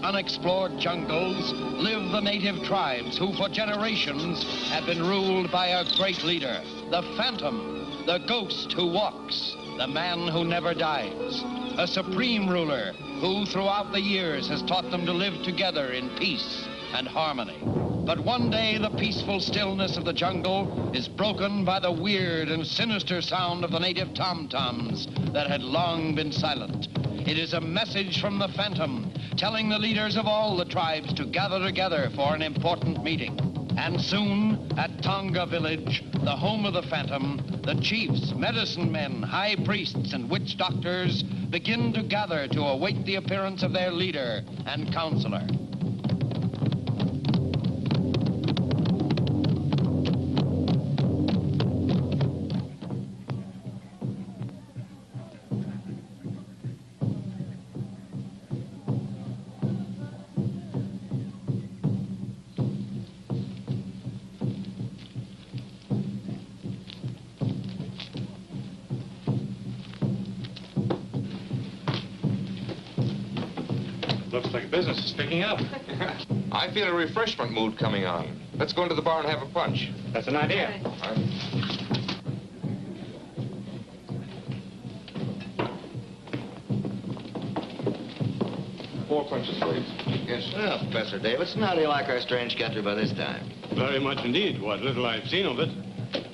unexplored jungles live the native tribes who for generations have been ruled by a great leader, the Phantom, the ghost who walks, the man who never dies, a supreme ruler who throughout the years has taught them to live together in peace and harmony. But one day the peaceful stillness of the jungle is broken by the weird and sinister sound of the native tom-toms that had long been silent. It is a message from the Phantom telling the leaders of all the tribes to gather together for an important meeting. And soon, at Tonga village, the home of the Phantom, the chiefs, medicine men, high priests, and witch doctors begin to gather to await the appearance of their leader and counselor. Looks like business is picking up. I feel a refreshment mood coming on. Let's go into the bar and have a punch. That's an idea. Four punches, please. Yes. Well, Professor Davidson, how do you like our strange country by this time? Very much indeed. What little I've seen of it.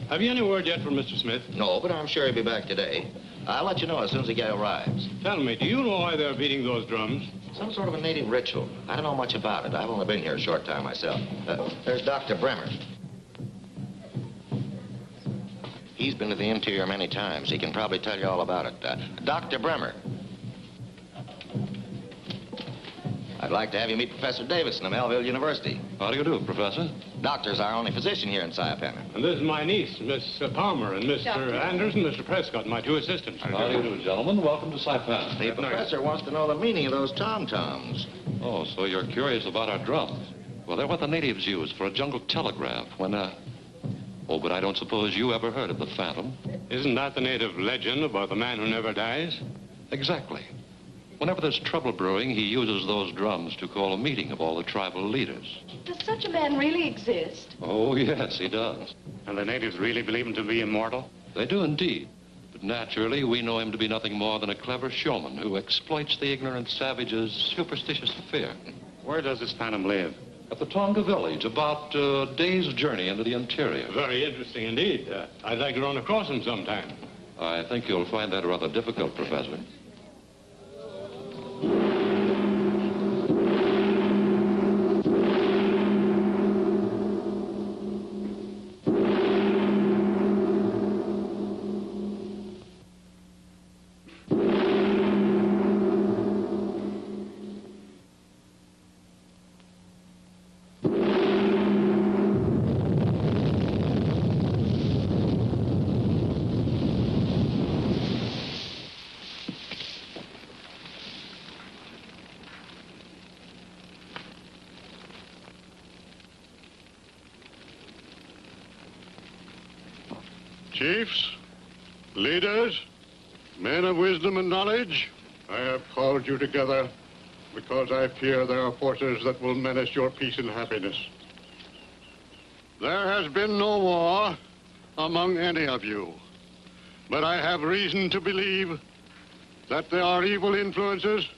Have you any word yet from Mr. Smith? No, but I'm sure he'll be back today. I'll let you know as soon as the guy arrives. Tell me, do you know why they're beating those drums? Some sort of a native ritual. I don't know much about it. I've only been here a short time myself. There's Dr. Bremmer. He's been to the interior many times. He can probably tell you all about it. Dr. Bremmer. I'd like to have you meet Professor Davidson of Melville University. How do you do, Professor? Doctor's our only physician here in Saipan. And this is my niece, Miss Palmer, and Mr. Anders and Mr. Prescott, my two assistants. How do you do, gentlemen? Welcome to Saipan. The professor wants to know the meaning of those tom-toms. Oh, so you're curious about our drums? Well, they're what the natives use for a jungle telegraph when, Oh, but I don't suppose you ever heard of the Phantom. Isn't that the native legend about the man who never dies? Exactly. Whenever there's trouble brewing, he uses those drums to call a meeting of all the tribal leaders. Does such a man really exist? Oh, yes, he does. And the natives really believe him to be immortal? They do indeed. But naturally, we know him to be nothing more than a clever showman who exploits the ignorant savage's superstitious fear. Where does this Phantom live? At the Tonga village, about a day's journey into the interior. Very interesting indeed. I'd like to run across him sometime. I think you'll find that rather difficult, Professor. Chiefs, leaders, men of wisdom and knowledge, I have called you together because I fear there are forces that will menace your peace and happiness. There has been no war among any of you, but I have reason to believe that there are evil influences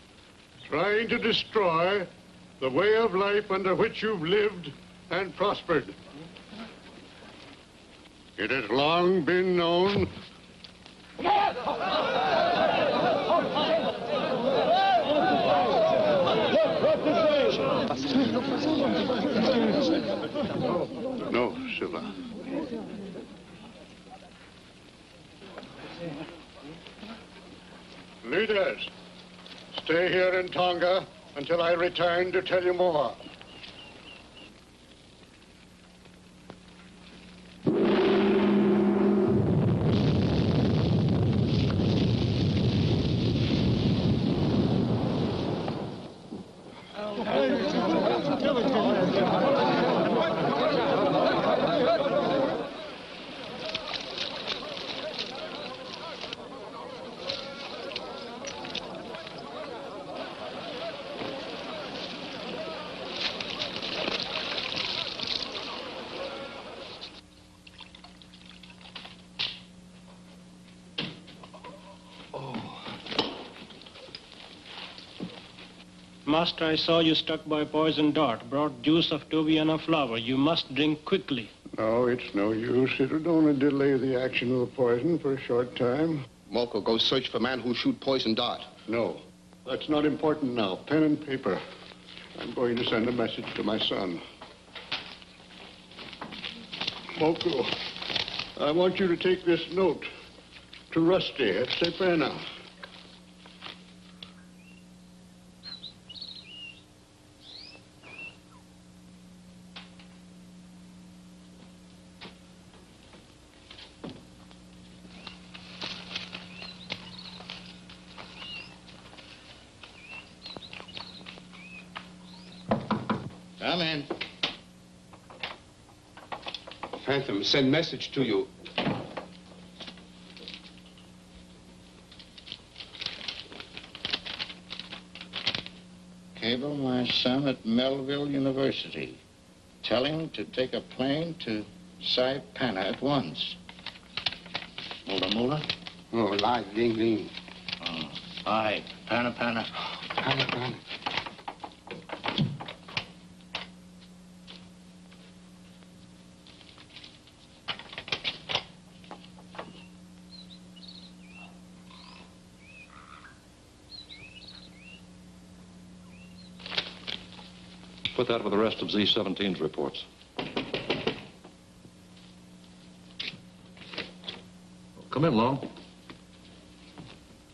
trying to destroy the way of life under which you've lived and prospered. It has long been known No, Silva. Leaders, stay here in Tonga until I return to tell you more. Master, I saw you struck by a poison dart. Brought juice of Tobiana flower. You must drink quickly. No, it's no use. It would only delay the action of the poison for a short time. Moko, go search for man who shoot poison dart. No, that's not important now. Pen and paper. I'm going to send a message to my son. Moko, I want you to take this note to Rusty at Stepana. Come in. Phantom, send message to you. Cable my son at Melville University. Tell him to take a plane to Saipana at once. Mula? Oh, live, ding, ding. Oh, aye, Pana. Pana. Put that with the rest of Z-17's reports. Come in, Long.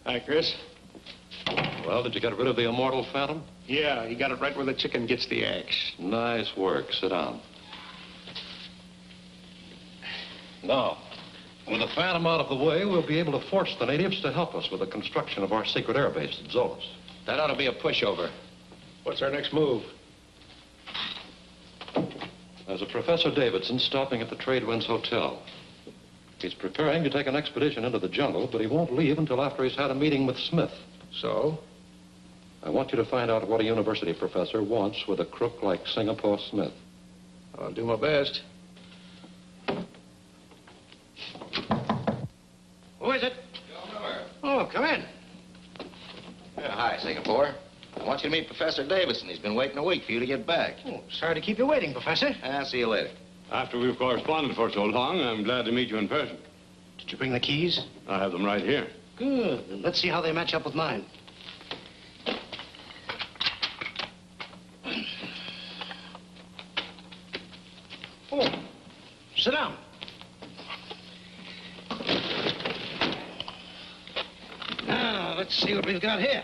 Hi, Chris. Well, did you get rid of the immortal Phantom? Yeah, he got it right where the chicken gets the eggs. Nice work. Sit down. Now, with the Phantom out of the way, we'll be able to force the natives to help us with the construction of our secret airbase at Zoloz. That ought to be a pushover. What's our next move? There's a Professor Davidson stopping at the Tradewinds Hotel. He's preparing to take an expedition into the jungle, but he won't leave until after he's had a meeting with Smith. So? I want you to find out what a university professor wants with a crook like Singapore Smith. I'll do my best. Who is it? Oh, come in. Hi, Singapore. I want you to meet Professor Davidson. He's been waiting a week for you to get back. Oh, sorry to keep you waiting, Professor. I'll see you later. After we've corresponded for so long, I'm glad to meet you in person. Did you bring the keys? I have them right here. Good. Let's see how they match up with mine. Oh, sit down. Now, let's see what we've got here.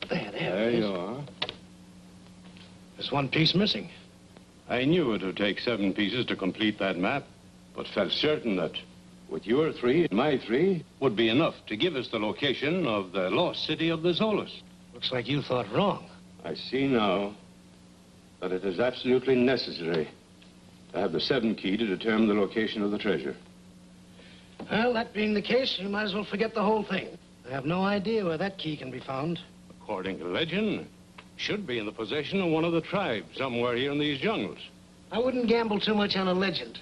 There you are. There's one piece missing. I knew it would take 7 pieces to complete that map, but felt certain that with your 3 and my 3 would be enough to give us the location of the lost city of the Zoloz. Looks like you thought wrong. I see now that it is absolutely necessary to have the 7 key to determine the location of the treasure. Well, that being the case, you might as well forget the whole thing. I have no idea where that key can be found. According to legend, should be in the possession of one of the tribes somewhere here in these jungles. I wouldn't gamble too much on a legend.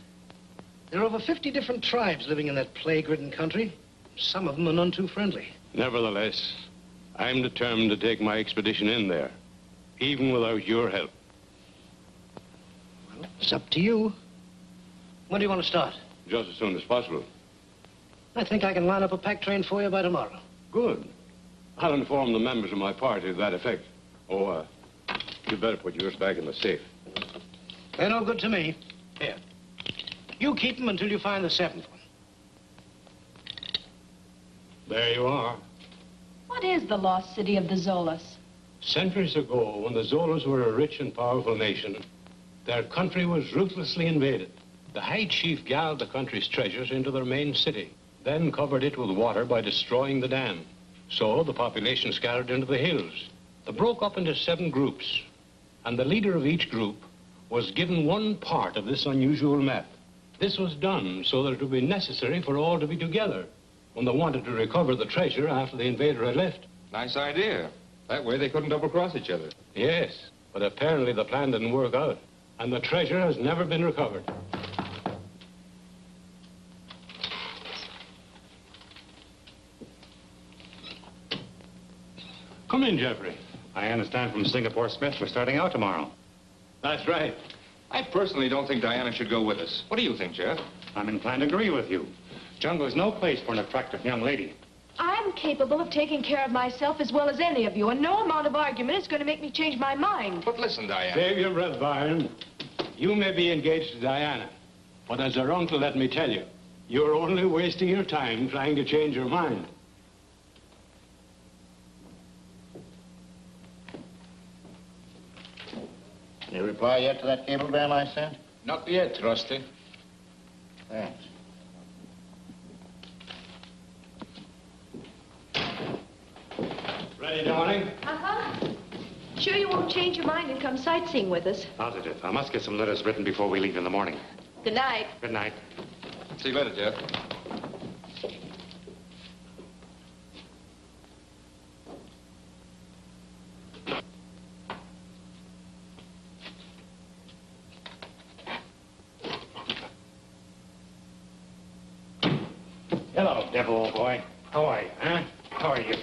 There are over 50 different tribes living in that plague-ridden country. Some of them are none too friendly. Nevertheless, I'm determined to take my expedition in there, even without your help. Well, it's up to you. When do you want to start? Just as soon as possible. I think I can line up a pack train for you by tomorrow. Good. I'll inform the members of my party to that effect. Oh, you better put yours back in the safe. They're no good to me. Here. You keep them until you find the 7th one. There you are. What is the lost city of the Zoloz? Centuries ago, when the Zoloz were a rich and powerful nation, their country was ruthlessly invaded. The High Chief gathered the country's treasures into their main city, then covered it with water by destroying the dam. So the population scattered into the hills. They broke up into 7 groups, and the leader of each group was given one part of this unusual map. This was done so that it would be necessary for all to be together when they wanted to recover the treasure after the invader had left. Nice idea. That way they couldn't double-cross each other. Yes, but apparently the plan didn't work out, and the treasure has never been recovered. in, Geoffrey. I understand from Singapore Smith we're starting out tomorrow. That's right. I personally don't think Diana should go with us. What do you think, Jeff? I'm inclined to agree with you. Jungle's no place for an attractive young lady. I'm capable of taking care of myself as well as any of you, and no amount of argument is going to make me change my mind. But listen, Diana. Save your breath, Byron. You may be engaged to Diana, but as her uncle, let me tell you, you're only wasting your time trying to change her mind. Any reply yet to that cablegram I sent? Not yet, Trusty. Thanks. Ready, darling? Uh-huh. Sure you won't change your mind and come sightseeing with us? Positive. I must get some letters written before we leave in the morning. Good night. Good night. See you later, Jeff. Hello, devil, old boy. How are you, huh? How are you?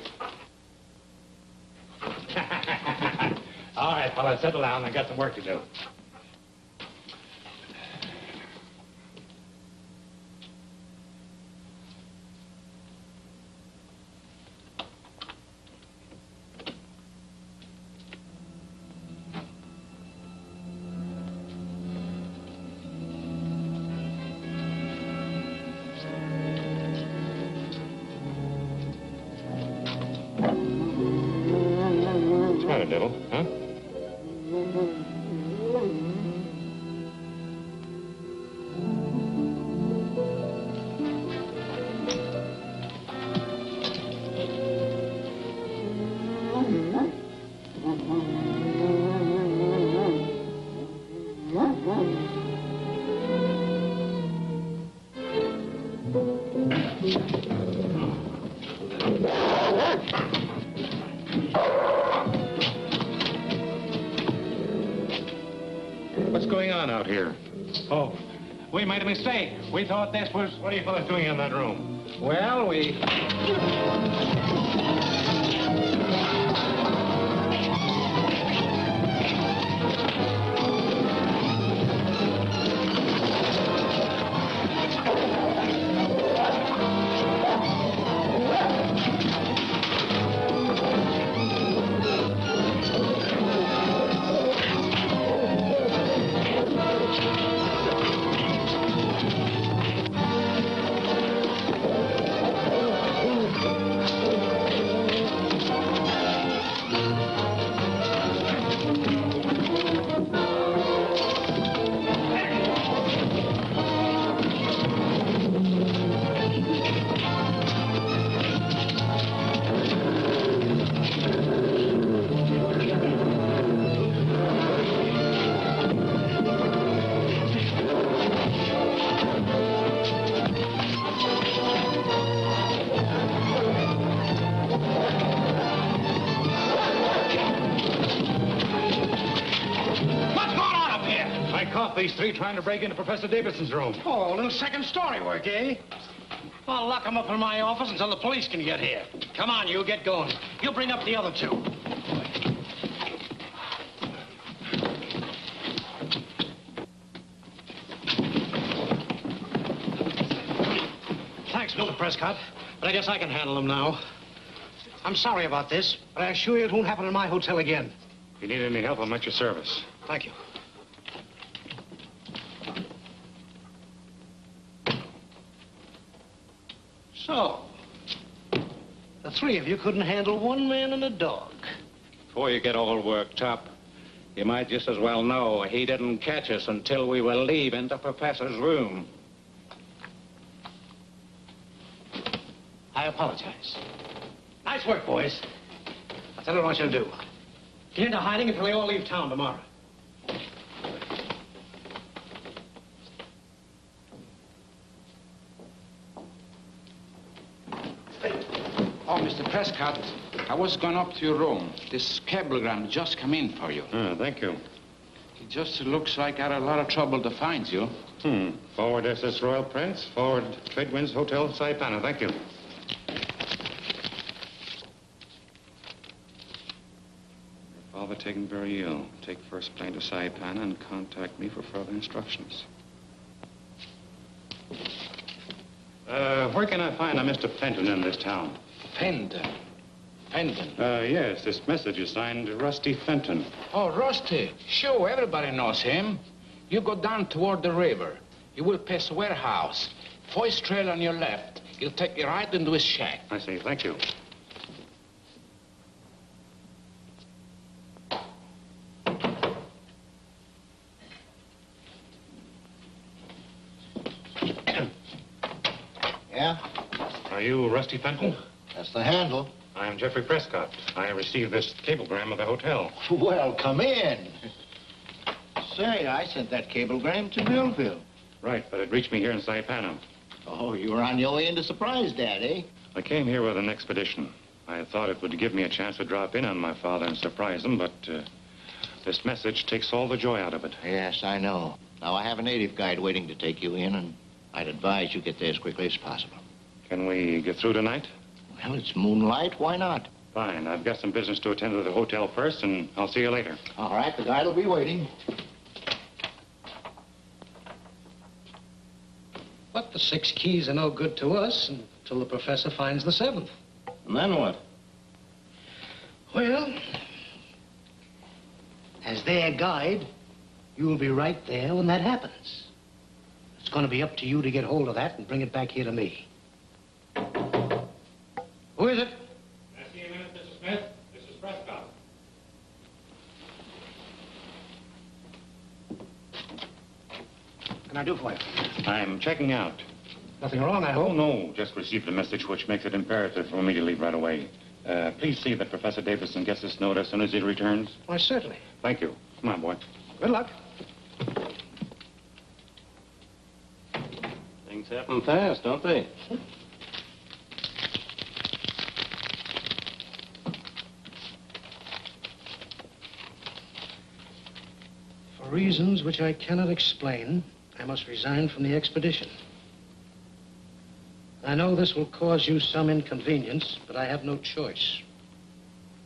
All right, fellas, settle down. I got some work to do. What's the matter, devil, huh? What's going on out here? Oh, we made a mistake. We thought this was... What are you fellas doing in that room? Well, we... These three trying to break into Professor Davidson's room. Oh, a little second story work, eh? I'll lock them up in my office until the police can get here. Come on, you get going. You bring up the other two. Thanks, Mr. Prescott, but I guess I can handle them now. I'm sorry about this, but I assure you it won't happen in my hotel again. If you need any help, I'm at your service. Thank you. So, the three of you couldn't handle one man and a dog. Before you get all worked up, you might just as well know he didn't catch us until we were leaving the professor's room. I apologize. Nice work, boys. That's what I want you to do. Get into hiding until they all leave town tomorrow. Oh, Mr. Prescott, I was going up to your room. This cablegram just come in for you. Thank you. It just looks like I had a lot of trouble to find you. Forward SS Royal Prince, forward Tradewinds Hotel, Saipana. Thank you. taken very ill. Take first plane to Saipan and contact me for further instructions. Where can I find a Mr. Fenton in this town? Fenton? Fenton? Yes, this message is signed Rusty Fenton. Oh, Rusty. Sure, everybody knows him. You go down toward the river. You will pass a warehouse. First trail on your left. He'll take you right into his shack. I see. Thank you. Yeah? Are you Rusty Fenton? That's the handle. I am Geoffrey Prescott. I received this cablegram of the hotel. Well, come in. Say, I sent that cablegram to Millville. Right, but it reached me here in Saipan. Oh, you were on your way in to surprise Dad, eh? I came here with an expedition. I thought it would give me a chance to drop in on my father and surprise him, but this message takes all the joy out of it. Yes, I know. Now, I have a native guide waiting to take you in, and I'd advise you get there as quickly as possible. Can we get through tonight? Well, it's moonlight. Why not? Fine. I've got some business to attend to the hotel first, and I'll see you later. All right, the guide will be waiting. But the 6 keys are no good to us until the professor finds the 7th. And then what? Well, as their guide, you will be right there when that happens. It's going to be up to you to get hold of that and bring it back here to me. Who is it? Can I see you a minute, Mr. Smith? This is Prescott. What can I do for you? I'm checking out. Nothing wrong, I hope? Oh, no. Just received a message which makes it imperative for me to leave right away. Please see that Professor Davidson gets this note as soon as he returns. Why, certainly. Thank you. Come on, boy. Good luck. Things happen fast, don't they? For reasons which I cannot explain, I must resign from the expedition. I know this will cause you some inconvenience, but I have no choice.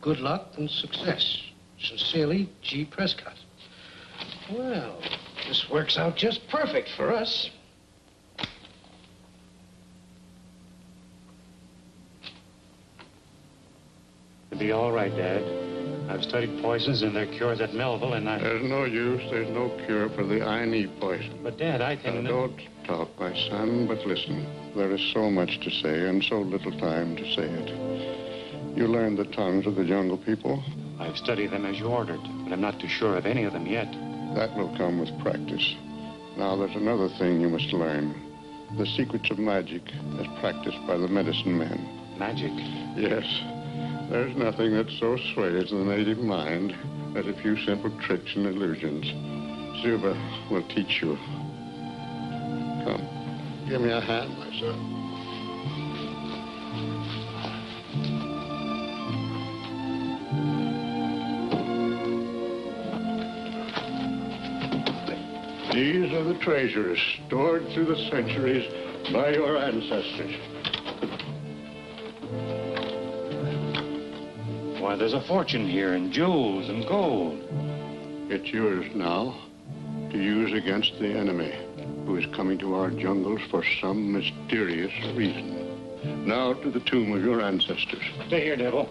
Good luck and success. Sincerely, G. Prescott. Well, this works out just perfect for us. It'll be all right, Dad. I've studied poisons and their cures at Melville, and There's no use. There's no cure for the I poison. But, Dad, I can... Don't talk, my son, but listen. There is so much to say and so little time to say it. You learned the tongues of the jungle people? I've studied them as you ordered, but I'm not too sure of any of them yet. That will come with practice. Now, there's another thing you must learn. The secrets of magic as practiced by the medicine men. Magic? Yes. There's nothing that so sways the native mind as a few simple tricks and illusions. Zuba will teach you. Come, give me a hand, my son. These are the treasures stored through the centuries by your ancestors. Why, there's a fortune here in jewels and gold. It's yours now to use against the enemy who is coming to our jungles for some mysterious reason. Now to the tomb of your ancestors. Stay here, Devil.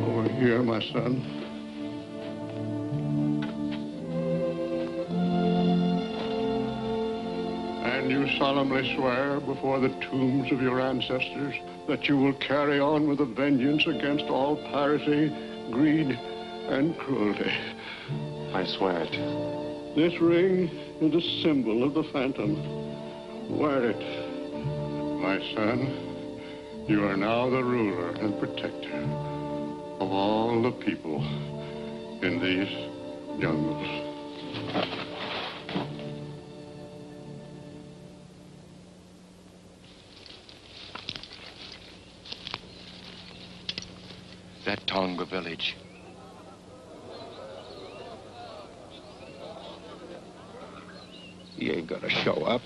Over here, my son. And you solemnly swear before the tombs of your ancestors that you will carry on with a vengeance against all piracy, greed, and cruelty. I swear it. This ring is a symbol of the Phantom. Wear it. My son, you are now the ruler and protector of all the people in these jungles. That Tonga village. He ain't gonna show up.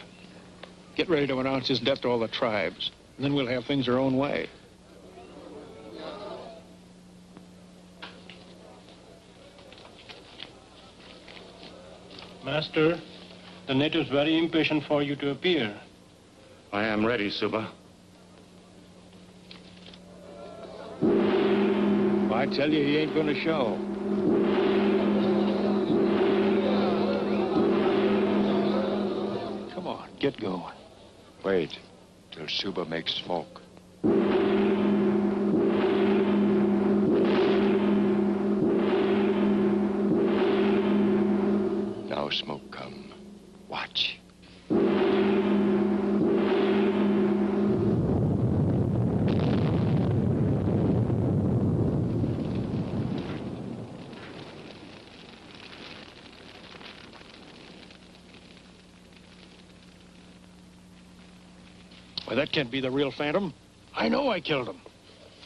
Get ready to announce his death to all the tribes. And then we'll have things our own way. Master, the natives very impatient for you to appear. I am ready, Suba. I tell you, he ain't going to show. Come on, get going. Wait till Suba makes smoke. Now smoke come. Watch. Well, that can't be the real Phantom. I know I killed him.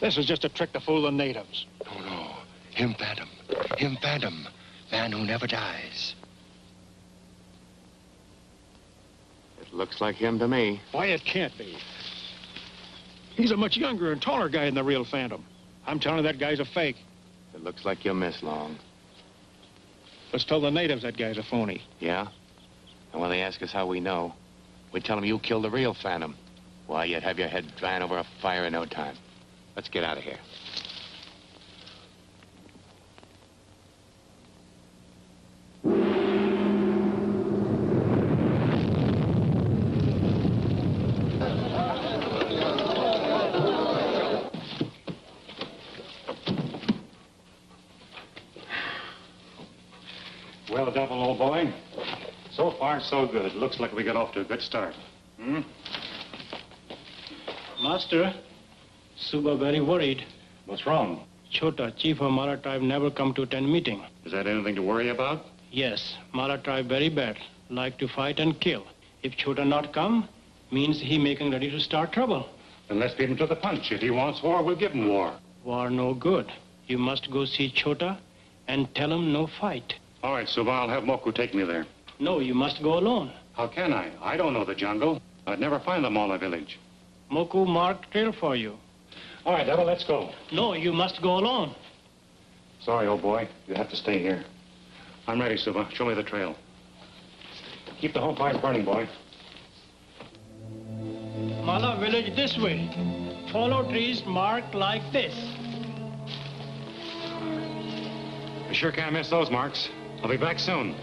This is just a trick to fool the natives. No. Him Phantom. Him Phantom. Man who never dies. It looks like him to me. Why, it can't be. He's a much younger and taller guy than the real Phantom. I'm telling you, that guy's a fake. It looks like you'll miss, Long. Let's tell the natives that guy's a phony. Yeah? And when they ask us how we know, we tell them you killed the real Phantom. Why, you'd have your head drying over a fire in no time. Let's get out of here. Well, Double, old boy. So far, so good. Looks like we got off to a good start. Hmm? Master, Suba very worried. What's wrong? Chota, chief of Mara tribe, never come to attend meeting. Is that anything to worry about? Yes, Mara tribe very bad. Like to fight and kill. If Chota not come, means he making ready to start trouble. Then let's beat him to the punch. If he wants war, we'll give him war. War no good. You must go see Chota and tell him no fight. All right, Suba, I'll have Moku take me there. No, you must go alone. How can I? I don't know the jungle. I'd never find them all in the village. Moku marked trail for you. All right, Devil, let's go. No, you must go alone. Sorry, old boy. You have to stay here. I'm ready, Suba. Show me the trail. Keep the whole fire burning, boy. Mala village this way. Follow trees marked like this. I sure can't miss those marks. I'll be back soon.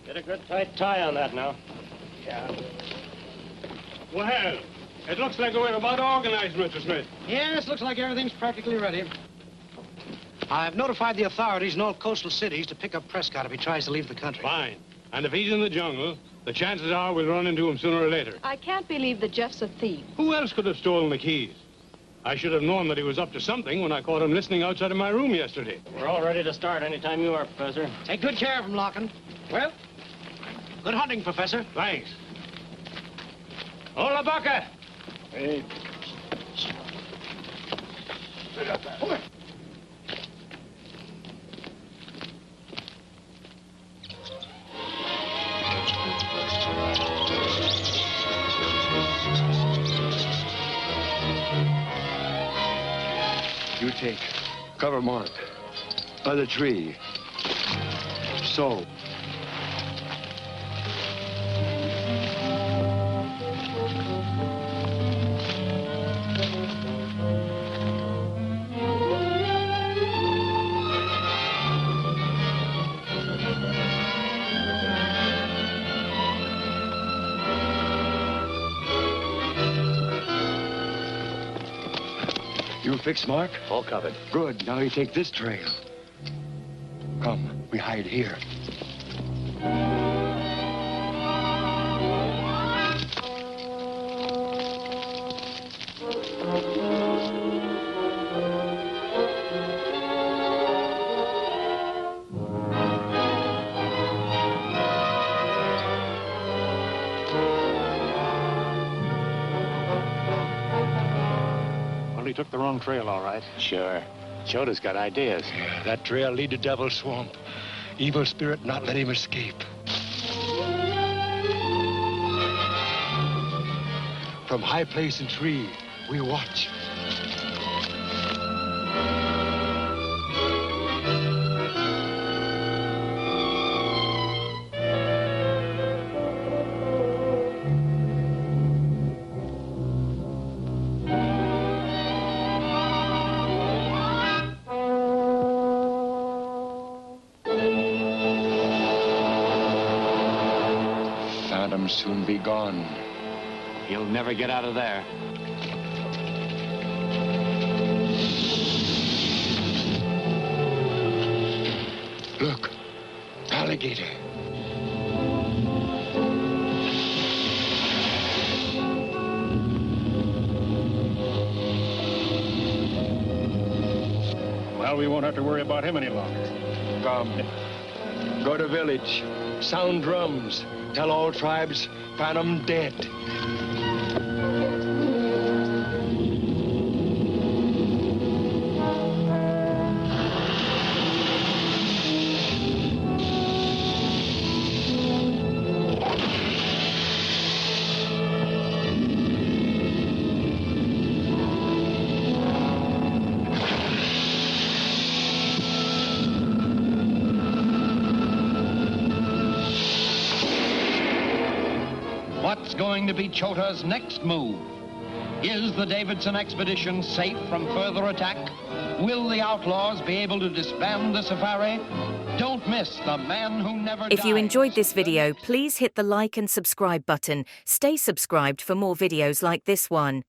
Get a good tight tie on that now. Yeah. Well, it looks like we're about organized, Mr. Smith. Yes, looks like everything's practically ready. I've notified the authorities in all coastal cities to pick up Prescott if he tries to leave the country. Fine. And if he's in the jungle, the chances are we'll run into him sooner or later. I can't believe that Jeff's a thief. Who else could have stolen the keys? I should have known that he was up to something when I caught him listening outside of my room yesterday. We're all ready to start anytime you are, Professor. Take good care of him, Larkin. Well, good hunting, Professor. Thanks. Hold the bucket! Hey. You take cover mark by the tree. So. You fixed, Mark? All covered. Good. Now you take this trail. Come, we hide here. took the wrong trail, all right. Sure. Chota's got ideas. That trail lead to Devil's Swamp. Evil spirit not let him escape. From high place and tree, we watch. Phantom soon be gone. He'll never get out of there. Look, alligator. Well, we won't have to worry about him any longer. Come. Go to village. Sound drums. Tell all tribes Phantom dead. What's going to be Chota's next move? Is the Davidson expedition safe from further attack? Will the outlaws be able to disband the safari? Don't miss The Man Who Never Died. If you enjoyed this video, please hit the like and subscribe button. Stay subscribed for more videos like this one.